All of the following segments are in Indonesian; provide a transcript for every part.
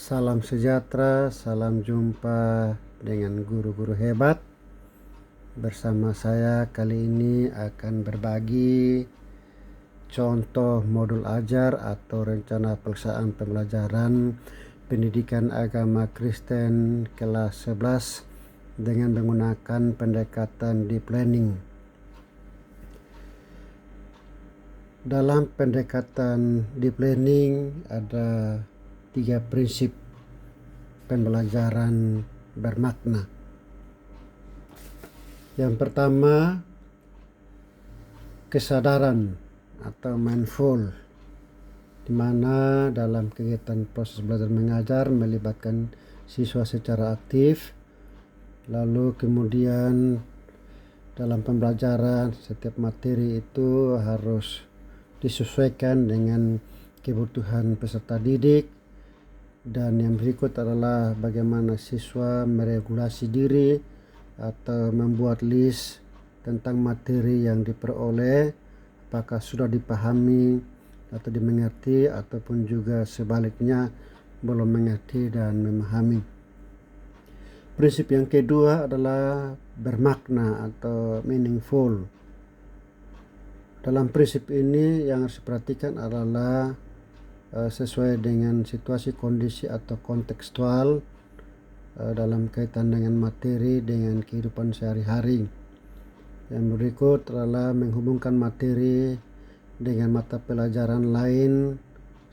Salam sejahtera, salam jumpa dengan guru-guru hebat. Bersama saya kali ini akan berbagi contoh modul ajar atau rencana pelaksanaan pembelajaran pendidikan agama Kristen kelas 11 dengan menggunakan pendekatan deep learning. Dalam pendekatan deep learning ada 3 prinsip pembelajaran bermakna. Yang pertama, kesadaran atau mindful, di mana dalam kegiatan proses belajar mengajar melibatkan siswa secara aktif. Lalu kemudian dalam pembelajaran setiap materi itu harus disesuaikan dengan kebutuhan peserta didik. Dan yang berikut adalah bagaimana siswa meregulasi diri atau membuat list tentang materi yang diperoleh, apakah sudah dipahami atau dimengerti ataupun juga sebaliknya belum mengerti dan memahami. Prinsip yang kedua adalah bermakna atau meaningful. Dalam prinsip ini yang harus diperhatikan adalah sesuai dengan situasi, kondisi atau kontekstual dalam kaitan dengan materi dengan kehidupan sehari-hari. Yang berikut adalah menghubungkan materi dengan mata pelajaran lain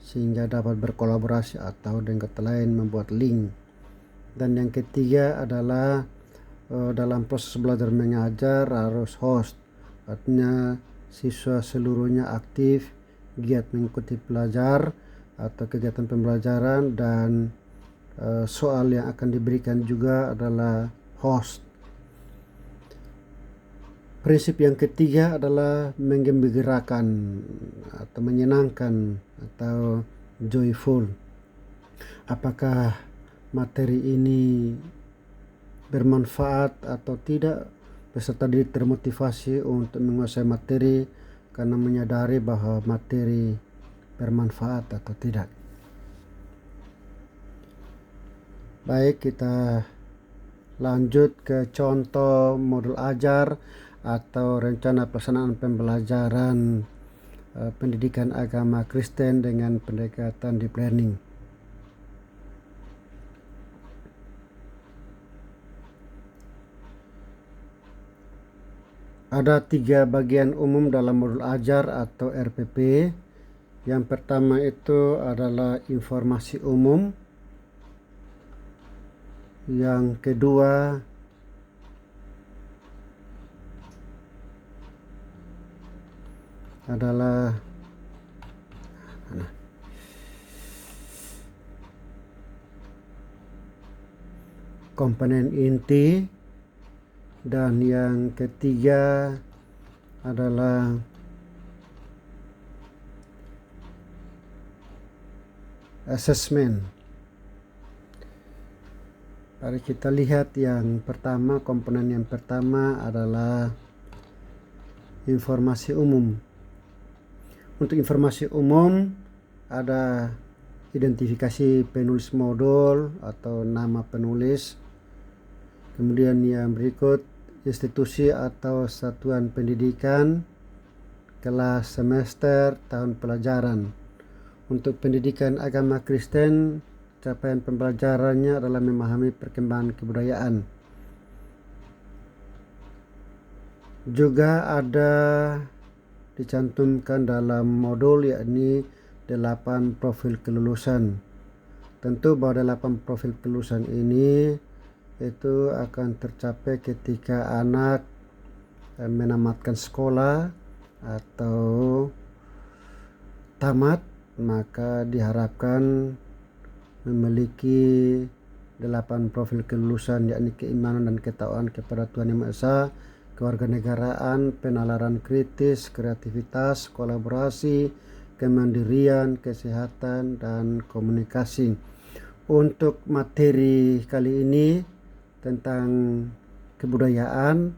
sehingga dapat berkolaborasi atau dengan kata lain membuat link. Dan yang ketiga adalah dalam proses belajar mengajar harus host, artinya siswa seluruhnya aktif, giat mengikuti pelajar atau kegiatan pembelajaran, dan soal yang akan diberikan juga adalah host. Prinsip yang ketiga adalah menggembirakan atau menyenangkan atau joyful. Apakah materi ini bermanfaat atau tidak? Peserta didik termotivasi untuk menguasai materi karena menyadari bahwa materi bermanfaat atau tidak. Baik, kita lanjut ke contoh modul ajar atau rencana pelaksanaan pembelajaran pendidikan agama Kristen dengan pendekatan deep learning. Ada 3 bagian umum dalam modul ajar atau RPP. Yang pertama itu adalah informasi umum. Yang kedua adalah komponen inti. Dan yang ketiga adalah assessment. Mari kita lihat yang pertama. Komponen yang pertama adalah informasi umum. Untuk informasi umum ada identifikasi penulis modul atau nama penulis. Kemudian yang berikut institusi atau satuan pendidikan, kelas, semester, tahun pelajaran. Untuk pendidikan agama Kristen, capaian pembelajarannya adalah memahami perkembangan kebudayaan. Juga ada dicantumkan dalam modul yakni 8 profil kelulusan. Tentu bahwa 8 profil kelulusan ini itu akan tercapai ketika anak menamatkan sekolah atau tamat, maka diharapkan memiliki 8 profil kelulusan, yakni keimanan dan ketakwaan kepada Tuhan Yang Maha Esa, kewarganegaraan, penalaran kritis, kreativitas, kolaborasi, kemandirian, kesehatan, dan komunikasi. Untuk materi kali ini tentang kebudayaan,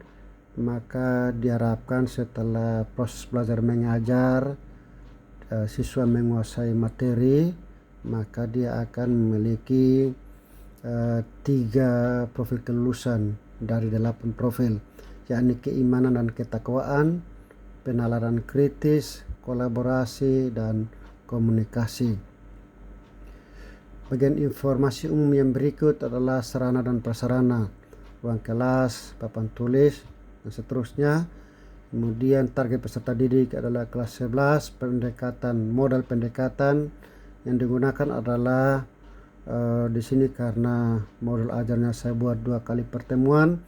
maka diharapkan setelah proses belajar mengajar siswa menguasai materi, maka dia akan memiliki 3 profil kelulusan dari 8 profil, yakni keimanan dan ketakwaan, penalaran kritis, kolaborasi, dan komunikasi. Bagian informasi umum yang berikut adalah sarana dan prasarana, ruang kelas, papan tulis, dan seterusnya. Kemudian target peserta didik adalah kelas 11. Modal pendekatan yang digunakan adalah di sini karena modul ajarnya saya buat 2 kali pertemuan,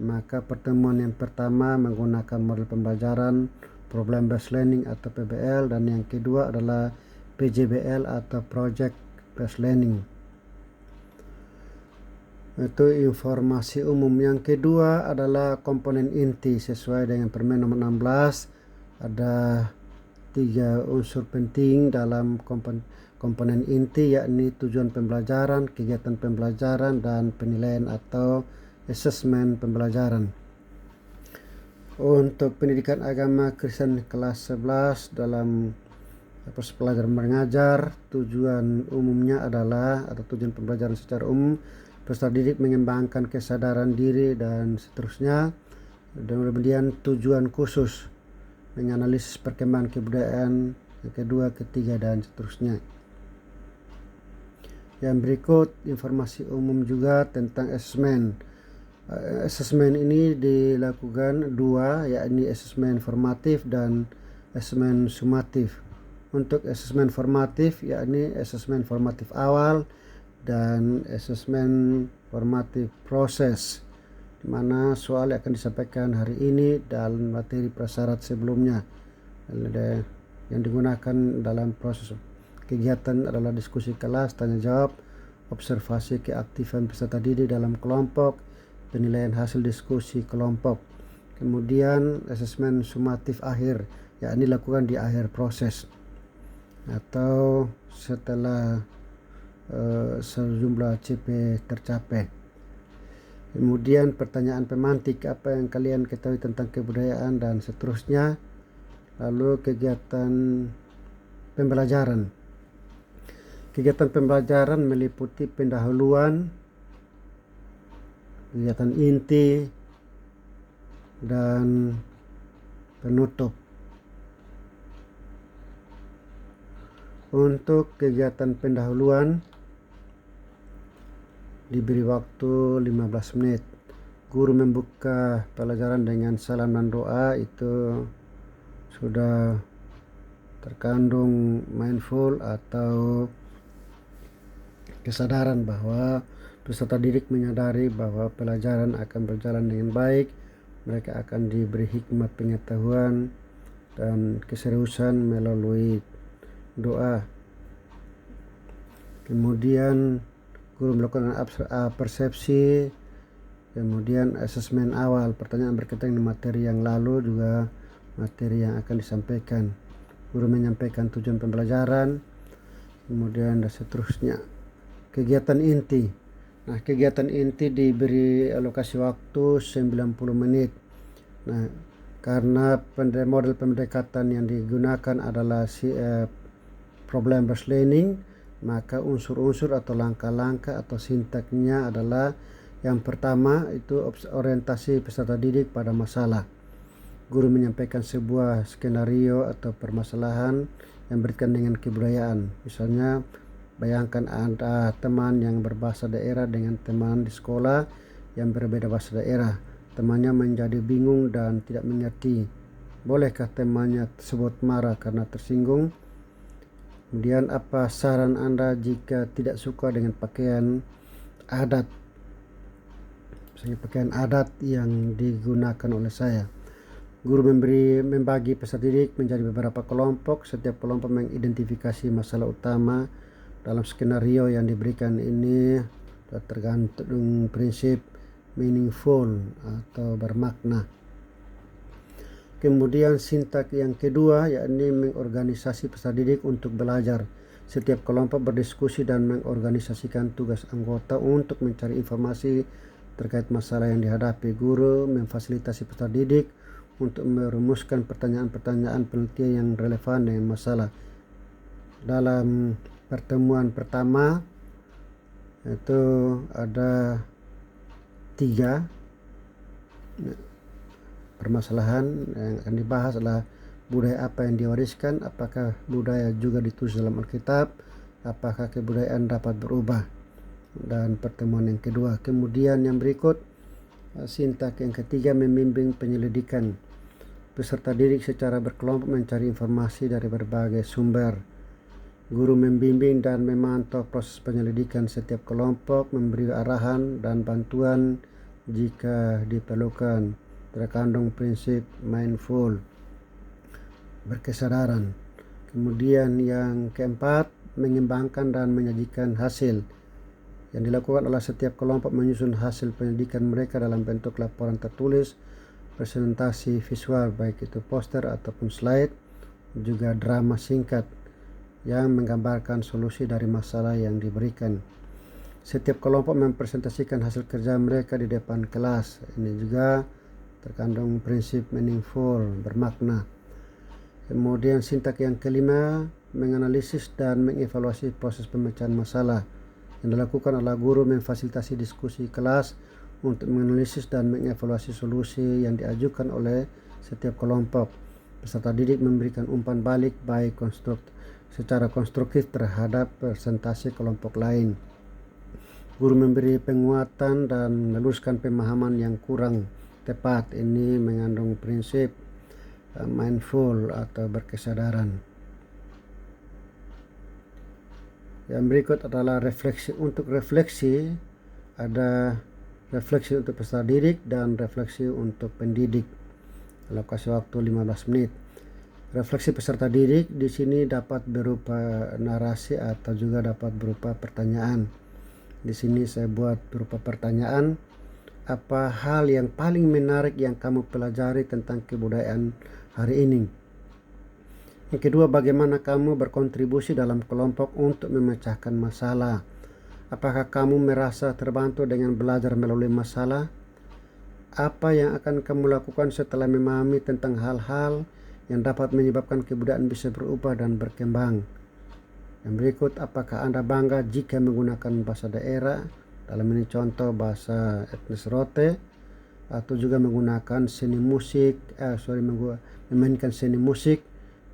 maka pertemuan yang pertama menggunakan model pembelajaran problem based learning atau PBL, dan yang kedua adalah PJBL atau project based learning. Itu informasi umum. Yang kedua adalah komponen inti. Sesuai dengan Permen nomor 16, ada 3 unsur penting dalam komponen inti, yakni tujuan pembelajaran, kegiatan pembelajaran, dan penilaian atau asesmen pembelajaran. Untuk pendidikan agama Kristen kelas 11 dalam proses pelajaran mengajar, tujuan umumnya adalah atau tujuan pembelajaran secara umum, peserta didik mengembangkan kesadaran diri dan seterusnya. Dan kemudian tujuan khusus menganalisis perkembangan kebudayaan, yang kedua, ketiga, dan seterusnya. Yang berikut informasi umum juga tentang asesmen. Asesmen ini dilakukan 2, yakni asesmen formatif dan asesmen sumatif. Untuk asesmen formatif, yakni asesmen formatif awal dan asesmen formatif proses, di mana soal yang akan disampaikan hari ini dalam materi prasyarat sebelumnya. Yang digunakan dalam proses kegiatan adalah diskusi kelas, tanya jawab, observasi keaktifan peserta didik dalam kelompok, penilaian hasil diskusi kelompok. Kemudian asesmen sumatif akhir, yakni dilakukan di akhir proses atau setelah sejumlah CP tercapai. Kemudian pertanyaan pemantik, apa yang kalian ketahui tentang kebudayaan, dan seterusnya. Lalu kegiatan pembelajaran. Kegiatan pembelajaran meliputi pendahuluan, kegiatan inti, dan penutup. Untuk kegiatan pendahuluan diberi waktu 15 menit. Guru membuka pelajaran dengan salam dan doa. Itu sudah terkandung mindful atau kesadaran bahwa peserta didik menyadari bahwa pelajaran akan berjalan dengan baik. Mereka akan diberi hikmat pengetahuan dan keseriusan melalui doa. Kemudian guru melakukan persepsi, kemudian asesmen awal, pertanyaan berkaitan dengan materi yang lalu, juga materi yang akan disampaikan. Guru menyampaikan tujuan pembelajaran, kemudian dan seterusnya. Kegiatan inti. Nah, kegiatan inti diberi alokasi waktu 90 menit. Nah, karena model pendekatan yang digunakan adalah problem based learning, maka unsur-unsur atau langkah-langkah atau sintaknya adalah yang pertama itu orientasi peserta didik pada masalah. Guru menyampaikan sebuah skenario atau permasalahan yang berkaitan dengan kebudayaan. Misalnya, bayangkan ada teman yang berbahasa daerah dengan teman di sekolah yang berbeda bahasa daerah. Temannya menjadi bingung dan tidak mengerti. Bolehkah temannya tersebut marah karena tersinggung? Kemudian, apa saran Anda jika tidak suka dengan pakaian adat? Misalnya pakaian adat yang digunakan oleh saya. Guru membagi peserta didik menjadi beberapa kelompok. Setiap kelompok mengidentifikasi masalah utama dalam skenario yang diberikan. Ini tergantung prinsip meaningful atau bermakna. Kemudian sintak yang kedua, yakni mengorganisasi peserta didik untuk belajar. Setiap kelompok berdiskusi dan mengorganisasikan tugas anggota untuk mencari informasi terkait masalah yang dihadapi. Guru memfasilitasi peserta didik untuk merumuskan pertanyaan-pertanyaan penelitian yang relevan dengan masalah. Dalam pertemuan pertama itu ada 3 permasalahan yang akan dibahas adalah budaya apa yang diwariskan, apakah budaya juga ditulis dalam Alkitab, apakah kebudayaan dapat berubah. Dan pertemuan yang kedua, kemudian yang berikut sintak yang ketiga, membimbing penyelidikan. Peserta didik secara berkelompok mencari informasi dari berbagai sumber. Guru membimbing dan memantau proses penyelidikan setiap kelompok, memberi arahan dan bantuan jika diperlukan. Terkandung prinsip mindful, berkesadaran. Kemudian yang keempat, mengembangkan dan menyajikan hasil. Yang dilakukan oleh setiap kelompok menyusun hasil penyelidikan mereka dalam bentuk laporan tertulis, presentasi visual baik itu poster ataupun slide, juga drama singkat yang menggambarkan solusi dari masalah yang diberikan. Setiap kelompok mempresentasikan hasil kerja mereka di depan kelas. Ini juga terkandung prinsip meaningful, bermakna. Kemudian sintak yang kelima, menganalisis dan mengevaluasi proses pemecahan masalah. Yang dilakukan adalah guru memfasilitasi diskusi kelas untuk menganalisis dan mengevaluasi solusi yang diajukan oleh setiap kelompok. Peserta didik memberikan umpan balik baik secara konstruktif terhadap presentasi kelompok lain. Guru memberi penguatan dan meluruskan pemahaman yang kurang tepat. Ini mengandung prinsip mindful atau berkesadaran. Yang berikut adalah refleksi. Untuk refleksi ada refleksi untuk peserta didik dan refleksi untuk pendidik. Alokasi waktu 15 menit. Refleksi peserta didik di sini dapat berupa narasi atau juga dapat berupa pertanyaan. Di sini saya buat berupa pertanyaan, apa hal yang paling menarik yang kamu pelajari tentang kebudayaan hari ini? Yang kedua, bagaimana kamu berkontribusi dalam kelompok untuk memecahkan masalah? Apakah kamu merasa terbantu dengan belajar melalui masalah? Apa yang akan kamu lakukan setelah memahami tentang hal-hal yang dapat menyebabkan kebudayaan bisa berubah dan berkembang? Yang berikut, apakah Anda bangga jika menggunakan bahasa daerah? Dalam ini contoh bahasa etnis Rote, atau juga menggunakan seni musik, memainkan seni musik,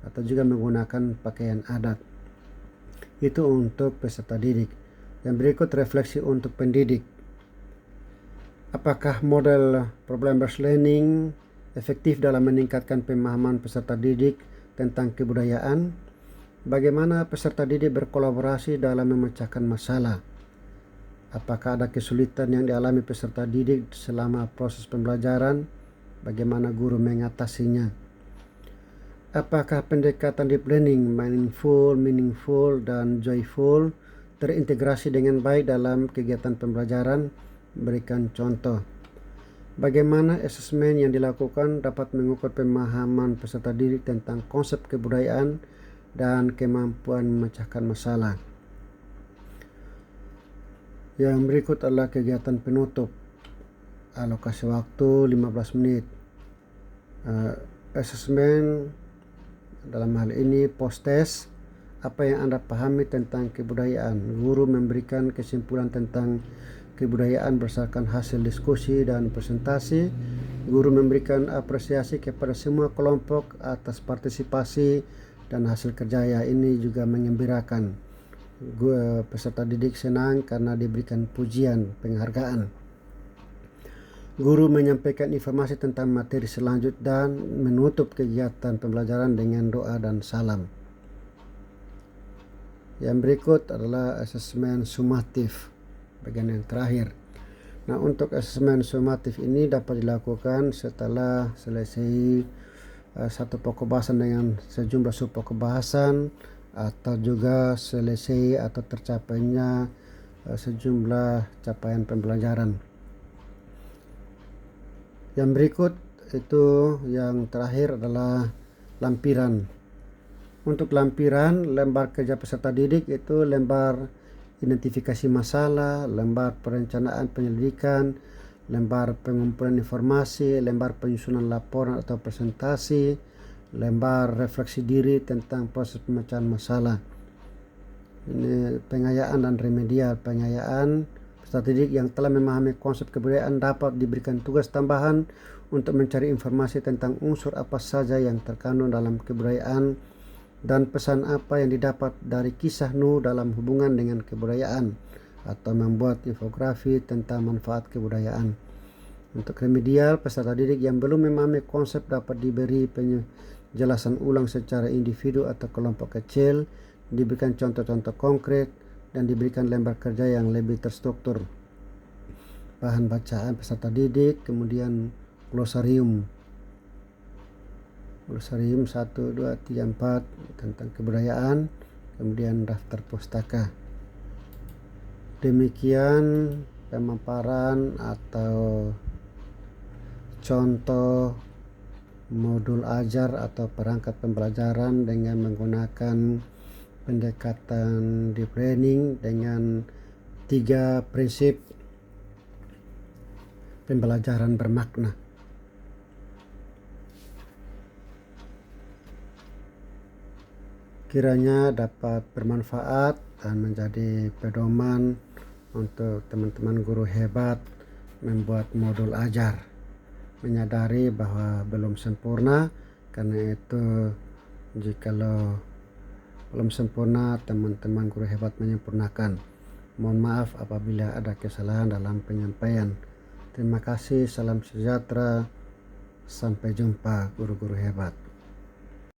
atau juga menggunakan pakaian adat. Itu untuk peserta didik. Yang berikut, refleksi untuk pendidik. Apakah model problem-based learning efektif dalam meningkatkan pemahaman peserta didik tentang kebudayaan? Bagaimana peserta didik berkolaborasi dalam memecahkan masalah? Apakah ada kesulitan yang dialami peserta didik selama proses pembelajaran? Bagaimana guru mengatasinya? Apakah pendekatan deep learning, mindful, meaningful, dan joyful terintegrasi dengan baik dalam kegiatan pembelajaran? Berikan contoh. Bagaimana asesmen yang dilakukan dapat mengukur pemahaman peserta didik tentang konsep kebudayaan dan kemampuan memecahkan masalah? Yang berikut adalah kegiatan penutup. Alokasi waktu 15 menit. Asesmen dalam hal ini post test, apa yang Anda pahami tentang kebudayaan? Guru memberikan kesimpulan tentang kebudayaan berdasarkan hasil diskusi dan presentasi. Guru memberikan apresiasi kepada semua kelompok atas partisipasi dan hasil kerja ini juga menggembirakan. Peserta didik senang karena diberikan pujian, penghargaan. Guru menyampaikan informasi tentang materi selanjutnya dan menutup kegiatan pembelajaran dengan doa dan salam. Yang berikut adalah asesmen sumatif, bagian yang terakhir. Nah, untuk asesmen sumatif ini dapat dilakukan setelah selesai satu pokok bahasan dengan sejumlah sub pokok bahasan, atau juga selesai atau tercapainya sejumlah capaian pembelajaran. Yang berikut itu yang terakhir adalah lampiran. Untuk lampiran, lembar kerja peserta didik itu lembar identifikasi masalah, lembar perencanaan penyelidikan, lembar pengumpulan informasi, lembar penyusunan laporan atau presentasi, lembar refleksi diri tentang proses pemecahan masalah. Ini pengayaan dan remedial. Pengayaan, peserta didik yang telah memahami konsep kebudayaan dapat diberikan tugas tambahan untuk mencari informasi tentang unsur apa saja yang terkandung dalam kebudayaan dan pesan apa yang didapat dari kisah Nuh dalam hubungan dengan kebudayaan, atau membuat infografi tentang manfaat kebudayaan. Untuk remedial, peserta didik yang belum memahami konsep dapat diberi penjelasan ulang secara individu atau kelompok kecil, diberikan contoh-contoh konkret, dan diberikan lembar kerja yang lebih terstruktur. Bahan bacaan peserta didik, kemudian glosarium 1, 2, 3, 4 tentang kebudayaan, kemudian daftar pustaka. Demikian pemaparan atau contoh modul ajar atau perangkat pembelajaran dengan menggunakan pendekatan deep learning dengan 3 prinsip pembelajaran bermakna. Kiranya dapat bermanfaat dan menjadi pedoman untuk teman-teman guru hebat membuat modul ajar. Menyadari bahwa belum sempurna, karena itu jikalau belum sempurna, teman-teman guru hebat menyempurnakan. Mohon maaf apabila ada kesalahan dalam penyampaian. Terima kasih, salam sejahtera, sampai jumpa guru-guru hebat.